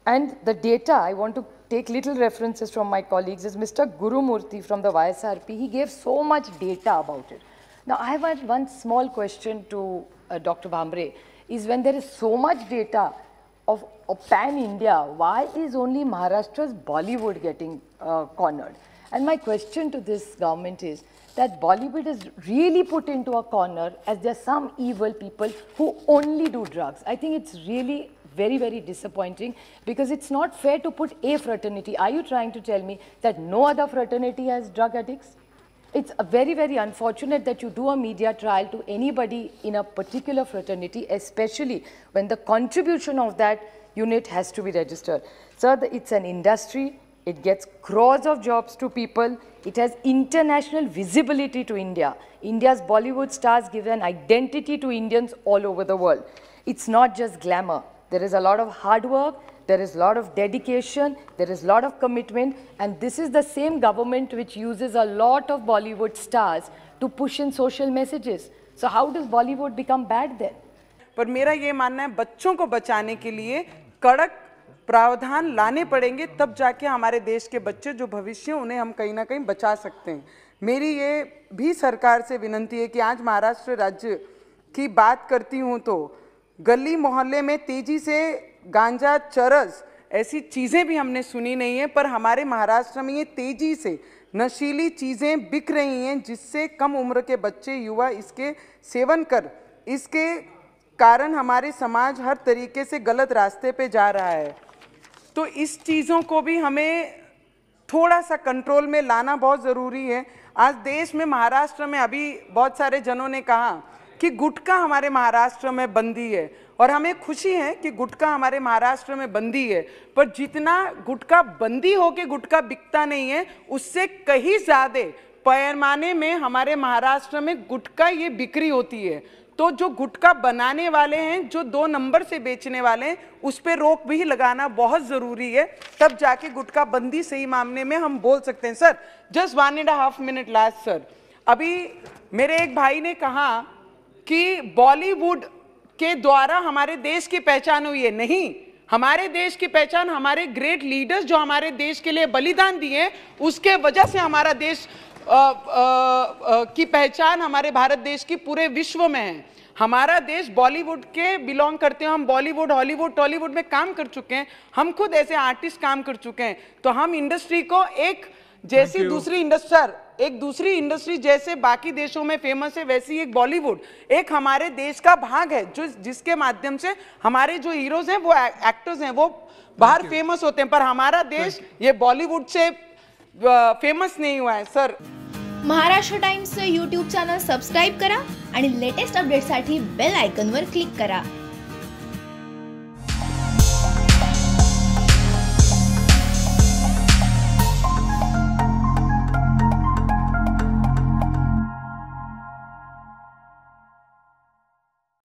And the data, I want to take little references from my colleagues, is Mr. Gurumurthy from the YSRP. He gave so much data about it. Now, I have one small question to Dr. Bhambre, is when there is so much data of pan-India, why is only Maharashtra's Bollywood getting cornered? And my question to this government is that Bollywood is really put into a corner as there are some evil people who only do drugs. I think it's really very, very disappointing because it's not fair to put a fraternity. Are you trying to tell me that no other fraternity has drug addicts? It's very, very unfortunate that you do a media trial to anybody in a particular fraternity, especially when the contribution of that unit has to be registered. Sir, it's an industry. It gets crores of jobs to people. It has international visibility to India. India's Bollywood stars give an identity to Indians all over the world. It's not just glamour. There is a lot of hard work, there is a lot of dedication, there is a lot of commitment, and this is the same government which uses a lot of Bollywood stars to push in social messages. So how does Bollywood become bad then? पर मेरा ये मानना है बच्चों को बचाने के लिए कड़क प्रावधान लाने पड़ेंगे, तब जाके हमारे देश के बच्चे जो भविष्य उन्हें हम कहीं ना कहीं बचा सकते हैं। मेरी ये भी सरकार से विनती है कि आज महाराष्ट्र राज्य की बात करती हूँ तो गली मोहल्ले में तेजी से गांजा, चरस ऐसी चीज़ें भी हमने सुनी नहीं है, पर हमारे महाराष्ट्र में ये तेजी से नशीली चीज़ें बिक रही हैं, जिससे कम उम्र के बच्चे, युवा इसके सेवन कर इसके कारण हमारे समाज हर तरीके से गलत रास्ते पे जा रहा है। तो इस चीज़ों को भी हमें थोड़ा सा कंट्रोल में लाना बहुत ज़रूरी है। आज देश में, महाराष्ट्र में अभी बहुत सारे जनों ने कहा कि गुटखा हमारे महाराष्ट्र में बंदी है, और हमें खुशी है कि गुटखा हमारे महाराष्ट्र में बंदी है, पर जितना गुटखा बंदी हो के गुटखा बिकता नहीं है, उससे कहीं ज़्यादा पैमाने में हमारे महाराष्ट्र में गुटखा ये बिक्री होती है। तो जो गुटखा बनाने वाले हैं, जो 2 नंबर से बेचने वाले हैं, उस पर रोक भी लगाना बहुत ज़रूरी है, तब जाके गुटखा बंदी सही मामले में हम बोल सकते हैं। Sir, just 1.5 minute last sir, अभी मेरे एक भाई ने कहा कि बॉलीवुड के द्वारा हमारे देश की पहचान हुई है। नहीं, हमारे देश की पहचान हमारे ग्रेट लीडर्स जो हमारे देश के लिए बलिदान दिए, उसके वजह से हमारा देश की पहचान हमारे भारत देश की पूरे विश्व में है। हमारा देश बॉलीवुड के बिलोंग करते हैं, हम बॉलीवुड, हॉलीवुड, टॉलीवुड में काम कर चुके हैं, हम खुद ऐसे आर्टिस्ट काम कर चुके हैं। तो हम इंडस्ट्री को एक जैसी दूसरी इंडस्ट्री जैसे बाकी देशों में फेमस है, वैसी एक बॉलीवुड एक हमारे देश का भाग है, जो जिसके माध्यम से हमारे जो हीरोज हैं, वो एक्टर्स हैं, वो बाहर फेमस होते हैं, पर हमारा देश ये बॉलीवुड से फेमस नाही हुआ आहे। Sir, Maharashtra times YouTube channel subscribe करा आणि लेटेस्ट अपडेट्ससाठी बेल आयकॉनवर क्लिक करा।